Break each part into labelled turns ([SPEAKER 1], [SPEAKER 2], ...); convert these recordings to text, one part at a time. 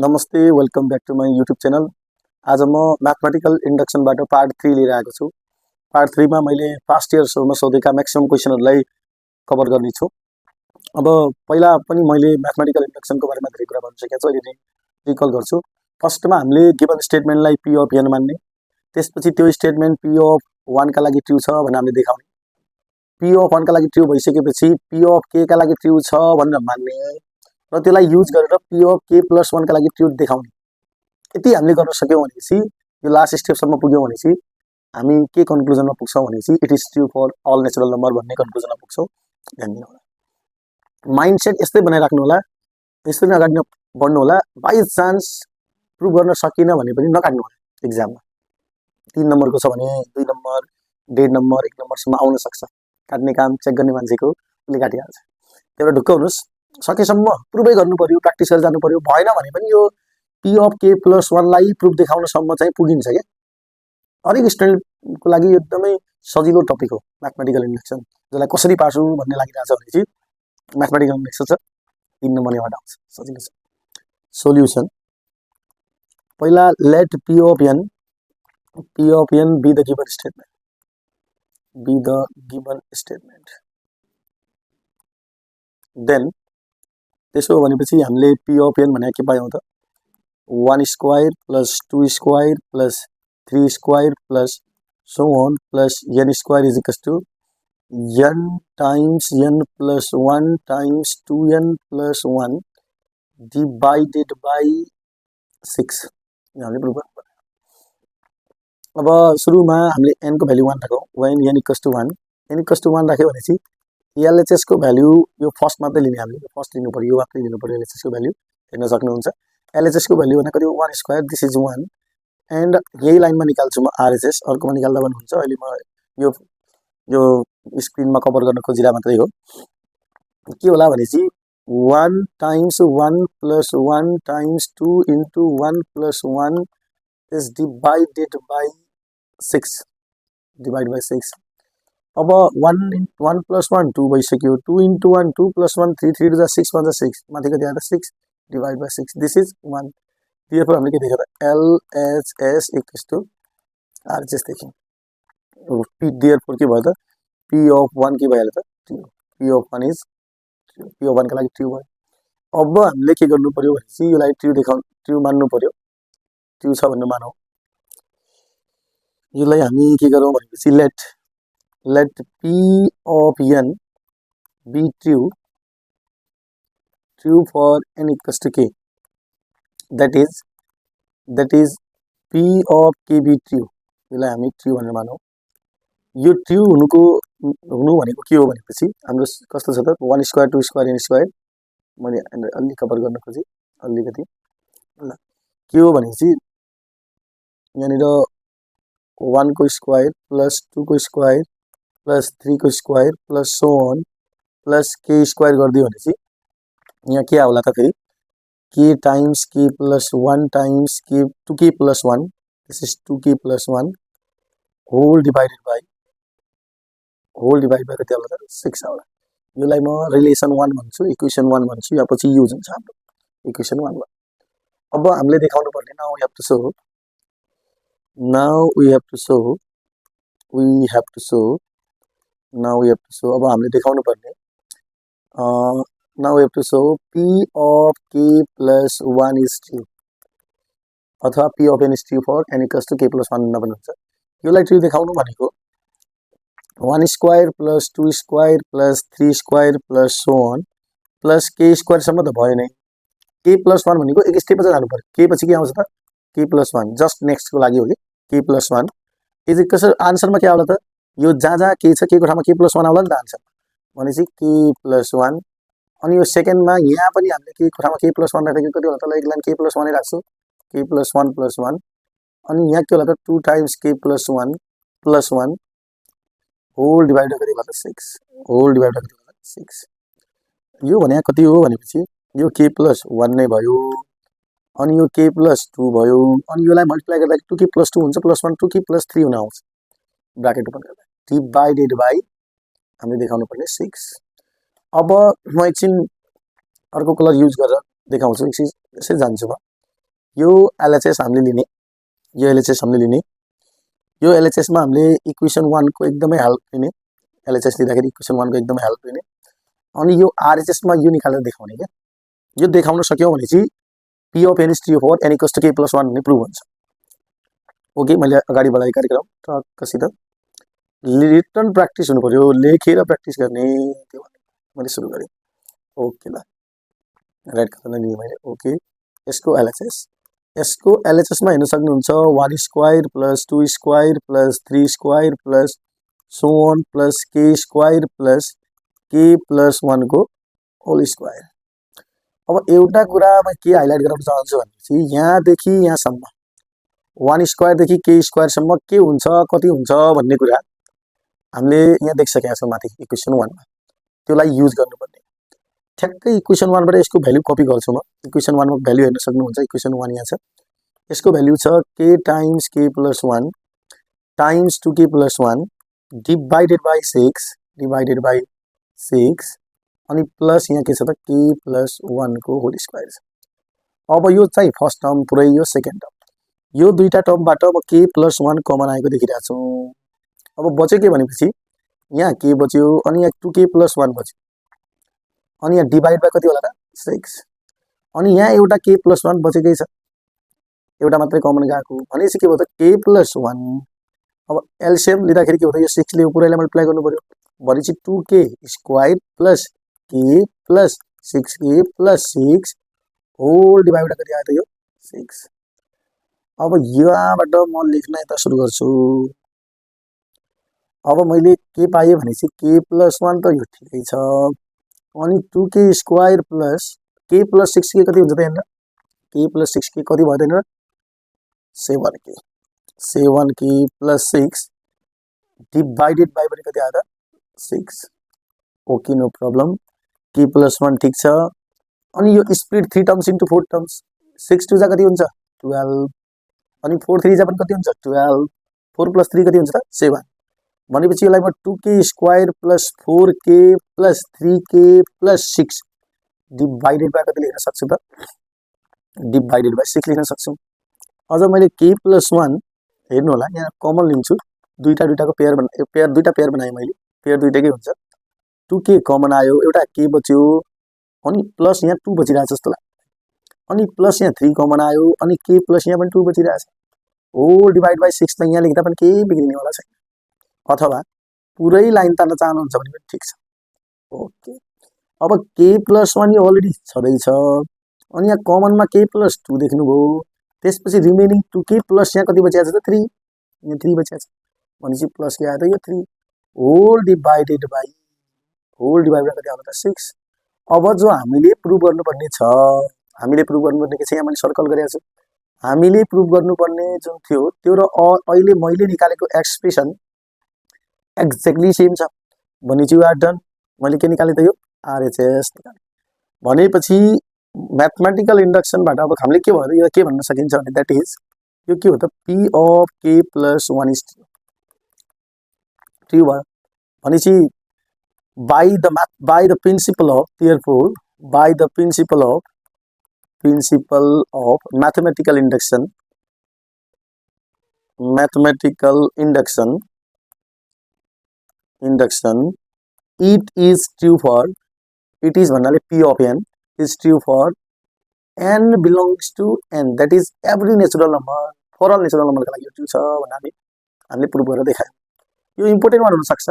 [SPEAKER 1] नमस्ते welcome back to my YouTube channel. आज म म्याथमेटिकल इन्डक्सनबाट पार्ट 3 लिएर आएको छु। पार्ट 3 मा मैले पास्ट इयर्सहरुमा सोधेका म्याक्सिमम क्वेशनहरुलाई कभर गर्नेछु। अब पहिला पनि मैले म्याथमेटिकल इन्डक्सनको बारेमा धेरै कुरा भनिसकेको छु, अहिले रिकल गर्छु। फर्स्टमा हामीले गिवन स्टेटमेन्टलाई p अफ n मान्ने, त्यसपछि त्यो स्टेटमेन्ट p अफ 1 का लागि ट्रु छ भनेर हामीले देखाउने। p अफ 1 का लागि ट्रु भइसकेपछि p अफ k का लागि ट्रु छ भनेर मान्ने र त्यसलाई युज गरेर p अफ k + 1 का लागि ट्रु देखाउने। यति हामीले गर्न सक्यौं भनेपछि यो लास्ट स्टेपसम्म पुग्यौं भनेपछि हामी के कन्क्लुजनमा पुग्छौं भनेपछि it is true for all natural number भन्ने कन्क्लुजनमा पुग्छौं। ध्यान दिनु होला। माइन्डसेट यस्तै बनाइराख्नु होला, यस्तै नै अगाडि बढ्नु होला। बाइ चान्स प्रुभ गर्न सकिन भने पनि नकाट्नु होला। एक्जाममा 3 नम्बरको छ भने 2 नम्बर, 1.5 नम्बर, 1 नम्बरसम्म आउन सक्छ। काट्ने काम चेक गर्ने मान्छेको उसले काटिहाल्छ। त्यही भएर ढुक्क हुनुस्, सकेसम्म प्रुभै गर्नु पर्यो, प्र्याक्टिस गरेर जानु पर्यो। भएन भने पनि यो p अफ k + 1 लाई प्रुफ देखाउनसम्म चाहिँ पुगिन्छ के। हरेक स्टुडेन्टको लागि एकदमै सजिलो टपिक हो म्याथमेटिकल इन्डक्सन, जसलाई कसरी पार्छु भन्ने लागिरहेछ भनेपछि म्याथमेटिकल इन्डक्सन छ 3 नम्बर यहाँबाट आउँछ, सजिलो छ। सोल्युसन पहिला let p of n be the given statement then त्यसो भनेपछि हामीले p अफ n भने के पायौं त 1 square + 2 square + 3 square + so on + n square is equals to n times n + 1 times 2n + 1 divided by 6। हामीले प्रुभ गर्नु पर्यो। अब सुरुमा हामीले n को भ्यालु 1 राखौं। when n = 1 n = 1 राख्यो भनेपछि LHS को भ्यालु यो फर्स्ट मात्रै लिने, हामीले फर्स्ट लिनु पर्यो, यो मात्रै लिनु पर्यो। LHS को भ्यालु हेर्न सक्नुहुन्छ। LHS को भ्यालु भनेको यो 1 स्क्वायर, दिस इज 1 एन्ड यही लाइनमा निकाल्छु म RHS, अर्कोमा निकाल्दा पनि हुन्छ। अहिले म यो यो स्क्रिनमा कभर गर्न खोजिरा मात्रै हो। के होला भनेपछि 1 times 1 + 1 times 2 * 1 + 1 is divided by 6, divide by 6। अब 1 + 1 2 भइसक्यो, 2 * 1 2 + 1 3 3 * 6 1 6, माथि कति आयो 6 divide by 6, this is 1। therefore हामीले के देख्यो त LHS = RHS देख्यौं। p therefore के भयो त p अफ 1 के भइहाल्यो त true, p of 1 is true, p of 1 का लागि ट्रु भयो। अब हामीले के गर्नु पर्यो भनेपछि यसलाई ट्रु मान्नु पर्यो, ट्रु छ भनेर मानौं। यसलाई हामी के गरौं भनेपछि let p of n be true for n equals to k, that is p of k be true। यसलाई हामी ट्रु भनेर मानौं। यो ट्रु हुनु भनेको के हो भनेपछि हाम्रो कस्तो छ त 1 स्क्वायर 2 स्क्वायर n स्क्वायर, मैले अलि कभर गर्न खोजे अलिकति ल। के हो भनेपछि यहाँनिर 1 को स्क्वायर + 2 को स्क्वायर + 3 को square + so on + k square गरिदियो भनेपछि यहाँ के आउला त फेरि k times k + 1 times k 2k + 1, this is 2k + 1 whole divided by कति आउला त 6 आउला। यसलाई म रिलेसन 1 भन्छु, इक्वेसन 1 भन्छु, या पछि युज हुन्छ हाम्रो इक्वेसन 1 मा। अब हामीले देखाउनु पर्ने now we have to so अब हामीले देखाउनु पर्ने now we have to show p of k + 1 is true, अथवा p of n is true for n equals to k + 1 न पनि हुन्छ। यसलाई ट्रु देखाउनु भनेको 1 square + 2 square + 3 square + so on + k square सम्म त भयो नै। k + 1 भनेको एक स्टेप पछि जानु पर्यो। k पछि के आउँछ त k + 1, जस्ट नेक्स्ट को लागि हो कि k + 1 इज इक्वल्स आन्सरमा के आउला त यो जहाँ k छ k को ठाउँमा k + 1 आउला नि त आन्सर भनेपछि k + 1। अनि यो सेकेन्डमा यहाँ पनि हामीले k को ठाउँमा k + 1 राखेको कति होला त, एक लाइन k + 1 नै राख्छु, k + 1 + 1। अनि यहाँ के होला त 2 टाइम्स k + 1 + 1 होल डिवाइड कति होला त 6, होल डिवाइड कति होला 6। यो भने कति हो भनेपछि यो k + 1 नै भयो, अनि यो k + 2 भयो, अनि यसलाई मल्टिप्लाई गर्दा 2k + 2 हुन्छ +1 2k + 3 हुन आउँछ, ब्राकेट ओपन गर्दा डिवाइडेड बाइ हामीले देखाउनु पर्ने 6। अब म एकछिन अर्को कलर युज गरेर देखाउँछु, यसै जान्छु म। यो एलएचएस हामीले लिने, यो एलएचएस हामीले लिने, यो एलएचएस मा हामीले इक्वेसन 1 को एकदमै हेल्प लिने, एलएचएस लिँदाखेरि इक्वेसन 1 को एकदमै हेल्प लिने, अनि यो आरएचएस मा यो निकालेर देखाउने के। यो देखाउन सक्यौ भने चाहिँ p of n is true for n equals to k plus 1 भन्ने प्रुभ हुन्छ। ओके, मैले अगाडि बढाए कार्यक्रम टक्कसित रिटर्न प्र्याक्टिस हुनु पर्यो, लेखेर प्र्याक्टिस गर्ने, त्यो मैले सुरु गरेँ। ओके ल, राइट कलरलाई लिएँ मैले। ओके, यसको एलएचएस मा हेर्न सक्नुहुन्छ 1 square plus 2 square plus 3 square plus so on plus k square plus k plus 1 को होल स्क्वायर। अब एउटा कुरा म के हाइलाइट गर्न चाहन्छु भनेपछि यहाँदेखि यहाँसम्म 1 स्क्वायर देखि k स्क्वायर सम्म के हुन्छ कति हुन्छ भन्ने कुरा हामीले यहाँ देखिसकेका छौँ माथि इक्वेसन 1 मा, त्यसलाई युज गर्नुपर्ने। ठ्याक्कै इक्वेसन 1 बाट यसको भ्यालु कपी गर्छु म। इक्वेसन 1 मा भ्यालु हेर्न सक्नुहुन्छ, इक्वेसन 1 यहाँ छ। यसको भ्यालु छ k times k plus 1 times 2k plus 1 divided by 6 अनि प्लस यहाँ के छ त k प्लस 1 को होल स्क्वायर छ। अब यो चाहिँ फर्स्ट टर्म पुरै, यो सेकेन्ड टर्म, यो दुईटा टर्मबाट अब k प्लस 1 कमन आएको देखिरहेको छौँ। अब बच्यो के भनेपछि यहाँ k बच्यो अनि यहाँ 2k प्लस 1 बच्यो अनि यहाँ डिवाइड बाई कति होला त 6 अनि यहाँ एउटा k प्लस 1 बचेकै छ, एउटा मात्रै कमन गएको भनेपछि के भयो त k प्लस 1। अब एलसीएम लिँदाखेरि के भयो त यो 6 ले यो पुरैलाई मल्टिप्लाई गर्नु पर्यो भनेपछि 2k square plus k plus 6k plus 6 whole divide कति आयो त यो 6। अब यहाँबाट म लेख्न यता सुरु गर्छु। अब मैले के पाएँ भनेपछि k प्लस 1 त यो ठिकै छ अनि 2k square plus k plus 6k कति हुन्छ त हेर्न, k प्लस 6k कति भयो त हेर्न 7k प्लस 6 डिवाइडेड बाई पनि कति आयो त 6। Okay, no problem, k plus 1 ठिक छ। अनि यो स्प्लिट 3 टर्म्स इन्टु 4 टर्म्स, 6 2 जा कति हुन्छ 12 अनि 4 3 जा पनि कति हुन्छ 12, 4 प्लस 3 कति हुन्छ त 7 भनेपछि यसलाई म 2k square plus 4k plus 3k plus 6 divided by कति लेख्न सक्छु त डिवाइडेड बाई 6 लेख्न सक्छु। अझ मैले k प्लस 1 हेर्नु होला यहाँ कमन लिन्छु, दुईटाको पेयर दुईटा पेयर बनाएँ मैले, पेयर दुईटैकै हुन्छ। 2k कमन आयो, एउटा k बच्यो अनि प्लस यहाँ 2 बचिरहेछ जस्तो लाग्छ अनि प्लस यहाँ 3 कमन आयो अनि k प्लस यहाँ पनि 2 बचिरहेछ, होल डिवाइड बाई 6 त यहाँ लेख्दा पनि केही बिग्रिनेवाला छैन। अथवा पुरै लाइन तान्न चाहनुहुन्छ भने पनि ठिक छ। ओके, अब k प्लस 1 यो अलरेडी छँदैछ अनि यहाँ कमनमा k प्लस 2 देख्नुभयो, त्यसपछि रिमेनिङ 2k प्लस यहाँ कति बचिएको छ त 3, यहाँ 3 बचिएको छ भनेपछि प्लस के आयो त यो 3 होल डिवाइडेड बाई कति आयो त 6। अब जो हामीले प्रुभ गर्नुपर्ने छ, हामीले प्रुभ गर्नुपर्ने के छ यहाँ मैले सर्कल गरेको छु, हामीले प्रुभ गर्नुपर्ने जुन थियो त्यो र अहिले मैले निकालेको एक्सप्रेसन एक्ज्याक्टली सेम छ भनेपछि यु आर डन। मैले के निकालेँ त यो आरएचएस निकालेँ भनेपछि म्याथमेटिकल इन्डक्सनबाट अब हामीले के भयो यो के भन्न सकिन्छ भने द्याट इज यो के हो त p of k plus 1 is true भयो भनेपछि by the principle of therefore by the principle of mathematical induction it is true for, it is भन्नाले p of n is true for n belongs to n, that is every natural number, for all natural number का लागि true छ भन्नाले हामीले prove गरेर देखायौँ। यो important one हुन सक्छ,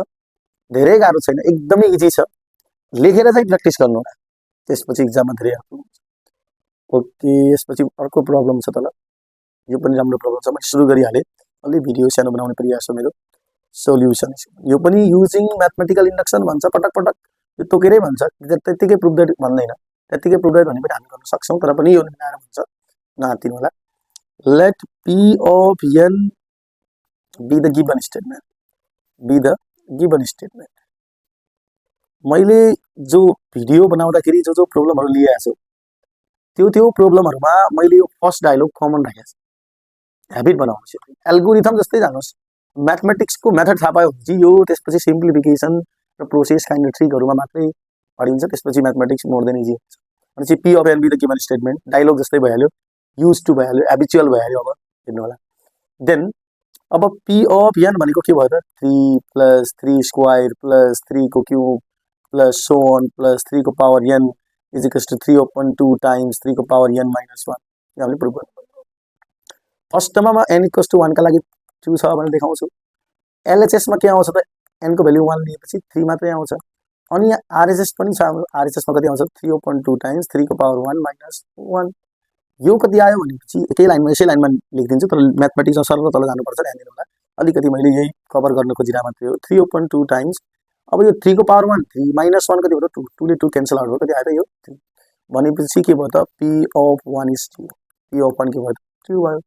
[SPEAKER 1] धेरै गाह्रो छैन, एकदमै इजी छ, लेखेर चाहिँ प्र्याक्टिस गर्नु होला, त्यसपछि एक्जाममा धेरै हेल्प हुन्छ। ओके, यसपछि अर्को प्रब्लम छ तल, यो पनि राम्रो प्रब्लम छ, मैले सुरु गरिहालेँ, अलि भिडियो सानो बनाउने प्रयास हो मेरो। सोल्युसन यो पनि युजिङ म्याथमेटिकल इन्डक्सन भन्छ, पटक पटक यो तोकेरै भन्छ, त्यतिकै प्रुभ दैट भन्दैन, त्यतिकै प्रुभ दैट भन्ने पनि हामी गर्न सक्छौँ, तर पनि यो मिलाएर भन्छ, नआत्तिनु होला। Let p of n be the given statement, मैले जो भिडियो बनाउँदाखेरि जो प्रब्लमहरु लिएको छु त्यो प्रब्लमहरुमा मैले यो फर्स्ट डायलग कमन राखेको छु, ह्याबिट बनाउनुस्, एल्गोरिथम जस्तै जानुस्, म्याथमेटिक्सको मेथड थाहा पायो भने यो त्यसपछि सिम्प्लिफिकेसन र प्रोसेस काइन्ड ट्रिकहरुमा मात्रै पढिन्छ, त्यसपछि म्याथमेटिक्स मोर देन इजी हुन्छ। भनेपछि p of n be the given statement dialogue जस्तै भइहाल्यो, युज टु भइहाल्यो, एबिचुअल भइहाल्यो। अब हेर्नु होला। देन अब पी अफ एन भनेको के भयो त 3 प्लस 3 स्क्वायर प्लस 3 को cube plus so on plus 3 को power n is equals to 3 upon 2 times 3 को पावर एन माइनस 1 यो हामीले प्रुभ गर्नु। फर्स्ट टर्ममा एन इक्वल्स टु 1 का लागि ट्रु छ भनेर देखाउँछु। एलएचएस मा के आउँछ त एन को भ्यालु 1 लिएपछि 3 मात्रै आउँछ। अनि यहाँ आरएचएस पनि छ हाम्रो। आरएचएस मा कति आउँछ 3 upon 2 टाइम्स 3 को पावर 1 माइनस 1 यो कति आयो भनेपछि एकै लाइनमा यसै लाइनमा लेखिदिन्छु, तर म्याथमेटिक्समा सरल तल जानुपर्छ, ध्यान दिनु होला। अलिकति मैले यही कभर गर्न खोजिरा मात्रै हो। 3 upon 2 टाइम्स अब यो 3 को पावर 1 3 माइनस 1 कति भयो त 2 2 ले 2 क्यान्सल आउट भयो, कति आयो त यो 3 भनेपछि के भयो त p of 1 is true. P of 1 के भयो ट्रु भयो।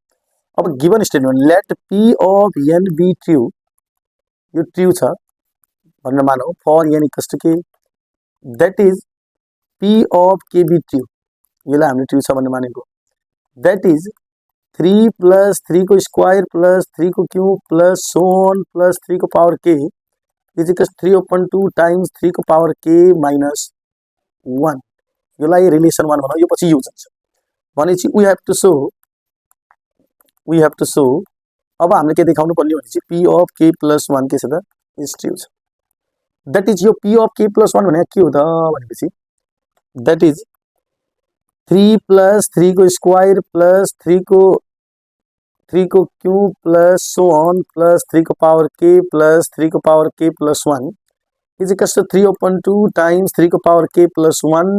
[SPEAKER 1] अब given statement let p of n be true, यो ट्रु छ भनेर मानौ for n equals to k that is p of k be true, यसलाई हामीले ट्रु छ भनेर मानेको। दैट इज 3 प्लस 3 को स्क्वायर प्लस 3 को cube plus so on plus 3 को पावर के इज इक्वल्स 3 upon 2 टाइम्स 3 को पावर के माइनस 1 यसलाई रिलेसन 1 भनौँ। यो पछि युज हुन्छ भनेपछि वी हैव टु सो अब हामीले के देखाउनु पर्ने भनेपछि पी अफ के प्लस 1 के छ त इज ट्रु छ। दैट इज यो पी अफ के प्लस 1 भनेको के हो त भनेपछि दैट इज 3 प्लस 3 को स्क्वायर प्लस 3 को cube plus so on plus 3 को पावर के प्लस 3 को power k plus 1 is equals to 3 upon 2 times 3 को पावर के प्लस 1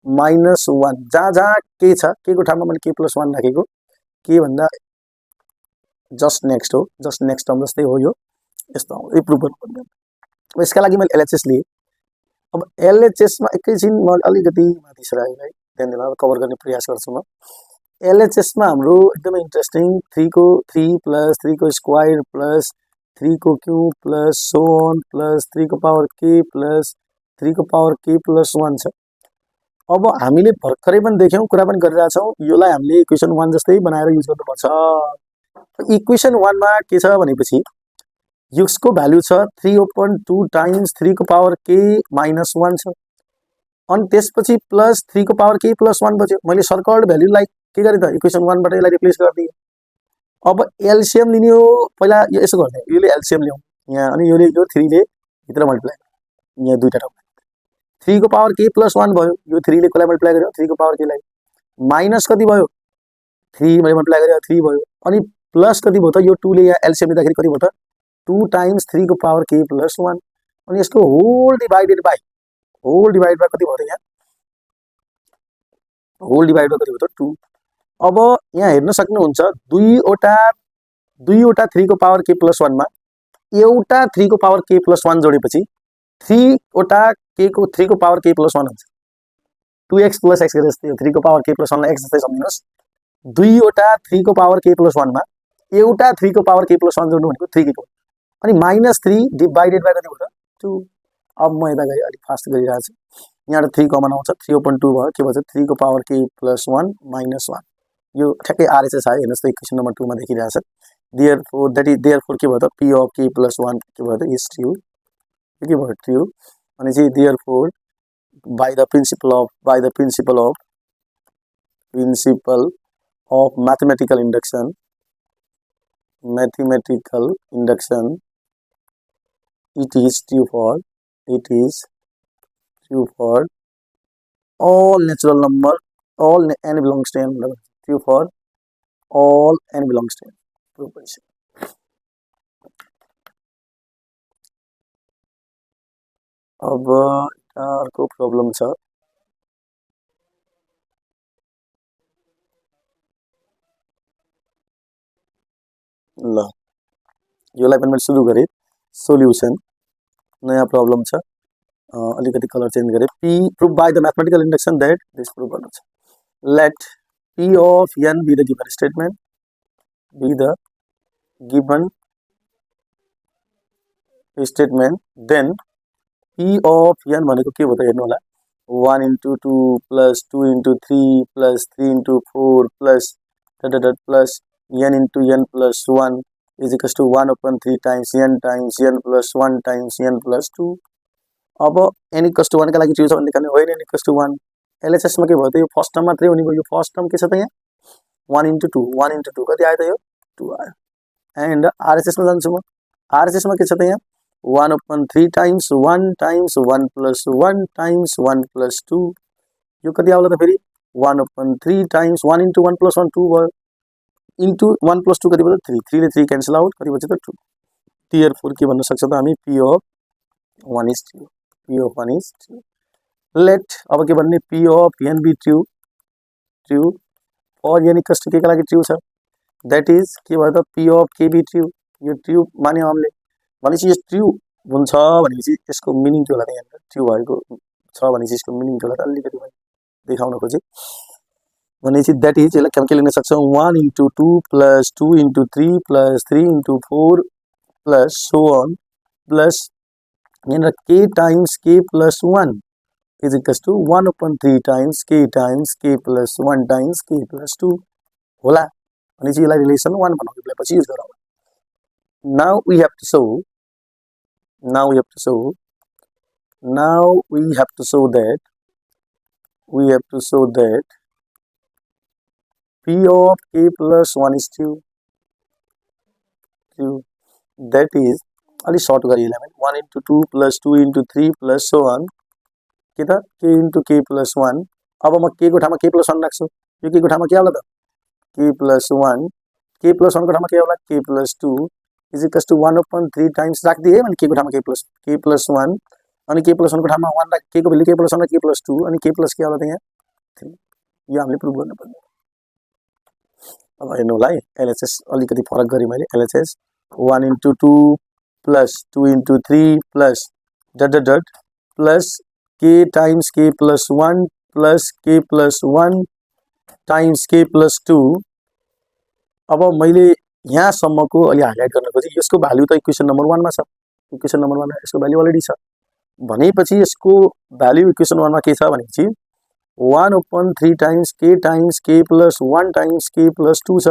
[SPEAKER 1] माइनस 1 जहाँ जहाँ के छ के को ठाउँमा मैले के प्लस 1 राखेको के भन्दा जस्ट नेक्स्ट हो, जस्ट नेक्स्ट टर्म जस्तै हो यो यस्तो आउँछ। यो प्रुभ गर्नुपर्ने अब यसका लागि मैले एलएचएस लिए। अब एलएचएस मा एकैछिन म अलिकति माथि सराएँ ध्यान दिनु कभर गर्ने प्रयास गर्छु म। एलएचएस मा हाम्रो एकदमै इन्ट्रेस्टिङ 3 को 3 प्लस 3 को स्क्वायर प्लस 3 को cube plus so on plus 3 को पावर के प्लस 3 को पावर के प्लस 1 छ। अब हामीले भर्खरै पनि देख्यौं कुरा पनि गरिरहेका छौं, योलाई हामीले इक्वेसन 1 जस्तै बनाएर युज गर्नुपर्छ। इक्वेसन 1 मा के छ भनेपछि यसको भ्यालु छ 3 upon 2 टाइम्स 3 को पावर के माइनस 1 छ। अनि त्यसपछि प्लस 3 को पावर के प्लस 1 बच्यो। मैले सर्कल्ड भ्यालुलाई के गरे त इक्वेसन 1 बाट यसलाई रिप्लेस गरिदिए। अब एलसीएम लिने हो पहिला यो यसो गर्ने योले एलसीएम ल्याउँ यहाँ अनि योले यो 3 ले भित्र मल्टिप्लाई यहाँ दुईटा टर्म 3 को पावर के प्लस 1 भयो। यो 3 ले कसलाई मल्टिप्लाई गर्यो 3 को पावर के लाई माइनस कति भयो 3 मैले मल्टिप्लाई गरेँ 3 भयो। अनि प्लस कति भयो त यो 2 ले यहाँ एलसीएम लिँदाखेरि कति भयो त 2 टाइम्स 3 को पावर के प्लस 1 अनि यसको होल डिवाइडेड बाइ कति भयो त यहाँ होल डिवाइड बाइ कति भयो त 2। अब यहाँ हेर्न सक्नुहुन्छ दुईवटा 3 को पावर के प्लस 1 मा एउटा 3 को पावर के प्लस 1 जोडेपछि 3 वटा के को 3 को पावर के प्लस 1 हुन्छ 2x प्लस x गरे जस्तै 3 को पावर के प्लस 1 लाई x जस्तै सम्झिनुस्। दुईवटा 3 को पावर के प्लस 1 मा एउटा 3 को पावर के प्लस 1 जोड्नु भनेको 3 के अनि माइनस 3 डिवाइडेड बाइ कति भयो त 2। अब म यता गए अलि फास्ट गरिरहेको छु यहाँ 3 कमन आउँछ 3 upon 2 भयो के भन्छ 3 को पावर के प्लस 1 माइनस 1 यो ठ्याक्कै आरएचएस आयो हेर्नुस् त इक्वेसन नम्बर 2 मा देखिरहेछ। देयरफोर के भयो त पी अफ के प्लस 1 के भयो त इज ट्रु के भयो ट्रु अनि चाहिँ therefore by the principle of mathematical induction it is true for all natural number all n belongs to n true for all n belongs to n proposition। अब अर्को problem छ ल योलाई पनि मैले सुरु गरे सोल्युसन नयाँ प्रब्लम छ अलिकति कलर चेन्ज गरे p proof by the mathematical induction that this proof गर्नु छ। Let p of n be the given statement then p of n भनेको के भयो त हेर्नु होला 1 into 2 plus 2 into 3 plus 3 into 4 plus plus n into n plus 1 is equals to 1 upon 3 times n plus 1 times n plus 2। अब n equals to 1 का लागि true छ भन्ने कारण होइन n equals to 1 एलएचएस मा के भयो त यो फर्स्ट टर्म मात्रै हुने भयो। यो फर्स्ट टर्म के छ त यहाँ 1 into 2 1 into 2 कति आयो त यो 2 आयो एन्ड आरएचएस मा जान्छु म आरएचएस मा के छ त यहाँ 1/3 times 1 times 1 plus 1 times 1 plus 2 यो कति आउला त फेरि 1/3 times 1 into 1 plus 1 2 भयो into 1 plus 2 कति भयो 3 3 ले 3 क्यान्सल आउट कति बच्यो त 2 therefore के भन्न सक्छ त हामी p of 1 is true p of 1 is true let अब के भन्ने p of n be true true for n equals to के का लागि ट्रू छ that is के भयो त p of k be true यो ट्रू मान्यो हामीले भनेपछि यो ट्रू हुन्छ भनेपछि यसको मिनिङ के होला त यहाँ ट्रू भएको छ भनेपछि यसको मिनिङ के होला त अलिकति मैले देखाउन खोजे भनेपछि that is यसलाई के लेख्न सक्छौं 1 into 2 plus 2 into 3 plus 3 into 4 plus so on plus यहाँ k times k plus 1 is equals to 1/3 times k plus 1 times k plus 2 होला भनेपछि यसलाई रिलेसन 1 बनाउने पछि युज गरौँ now we have to show that p of k plus 1 is true that is अलि short गरी यसलाई 1 into 2 plus 2 into 3 plus so on के त k into k plus 1 अब म k को ठाउँमा k plus 1 राख्छु यो k को ठाउँमा के आउला त k plus 1 को ठाउँमा के आउला k plus 2 is equals to 1/3 times राख्दिए अनि k को ठाउँमा k plus 1 अनि k plus 1 को ठाउँमा 1 राख k को भ्यालु k plus 1 र k plus 2 अनि k plus के आउला त यहाँ 3 यो हामीले प्रुभ गर्न पर्ने अब हेर्नु होला है LHS अलिकति फरक गरी मैले LHS 1 into 2 plus 2 into 3 plus dot dot dot plus k times k plus 1 plus k plus 1 times k plus 2 अब मैले यहाँ सम्मको अलि हाइलाइट गर्न खोजे यसको भ्यालु त इक्वेसन नम्बर 1 मा छ इक्वेसन नम्बर 1 मा यसको भ्यालु अलरेडी छ भनेपछि यसको भ्यालु इक्वेसन 1 मा के छ भनेपछि 1/3 times k plus 1 times k plus 2 छ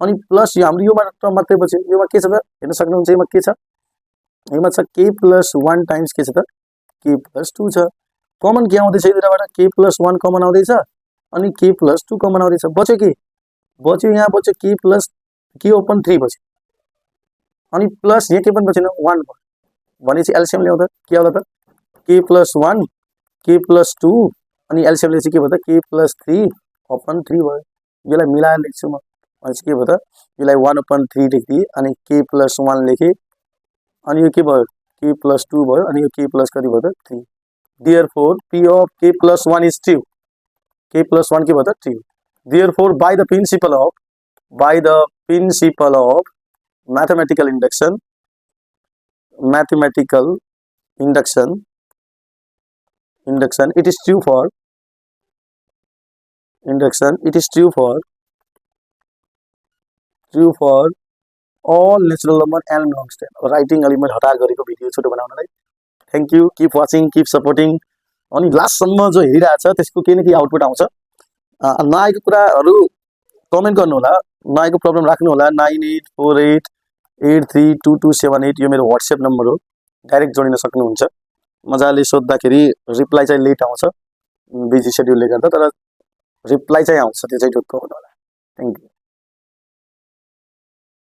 [SPEAKER 1] अनि प्लस यो हाम्रो यो मात्रै बच्यो योमा के छ त हेर्न सक्नुहुन्छ यसमा के छ यसमा छ k plus 1 times के छ त k plus 2 छ कमन के आउँदै छ यताबाट k plus 1 कमन आउँदै छ अनि k plus 2 कमन आउँदै छ बच्यो के बच्यो यहाँ बच्यो k plus k/3 बच्यो अनि प्लस यहाँ के पनि बचेन 1 भनेपछि एलसीएम ल्याउँदा के आउला त k plus 1 k plus 2 अनि एलसीएम ले चाहिँ के भयो त k plus 3/3 भयो यसलाई मिलाएर लेख्छु म भनेपछि के भयो त यसलाई 1/3 लेख्दिए अनि k plus 1 लेखे अनि यो के भयो k plus 2 भयो अनि यो k plus कति भयो त 3 therefore p of k plus 1 is true k plus 1 के भयो त true therefore by the principle of mathematical induction it is true for all natural number and non-standard writing element Hatar गरेको भिडियो छोटो बनाउनलाई thank you keep watching keep supporting अनि last सम्म जो हेरिरहेछ त्यसको केही न केही आउटपुट आउँछ नआएको कुराहरु कमेन्ट गर्नु होला नआएको प्रब्लम राख्नु होला 9848832278 यो मेरो WhatsApp नम्बर हो डाइरेक्ट जोडिन सक्नुहुन्छ मजाले सोध्दाखेरि रिप्लाई चाहिँ लेट आउँछ बिजी शेड्युलले गर्दा तर रिप्लाई चाहिँ आउँछ त्यो चाहिँ ढुक्क हुनु होला थ्यांक यू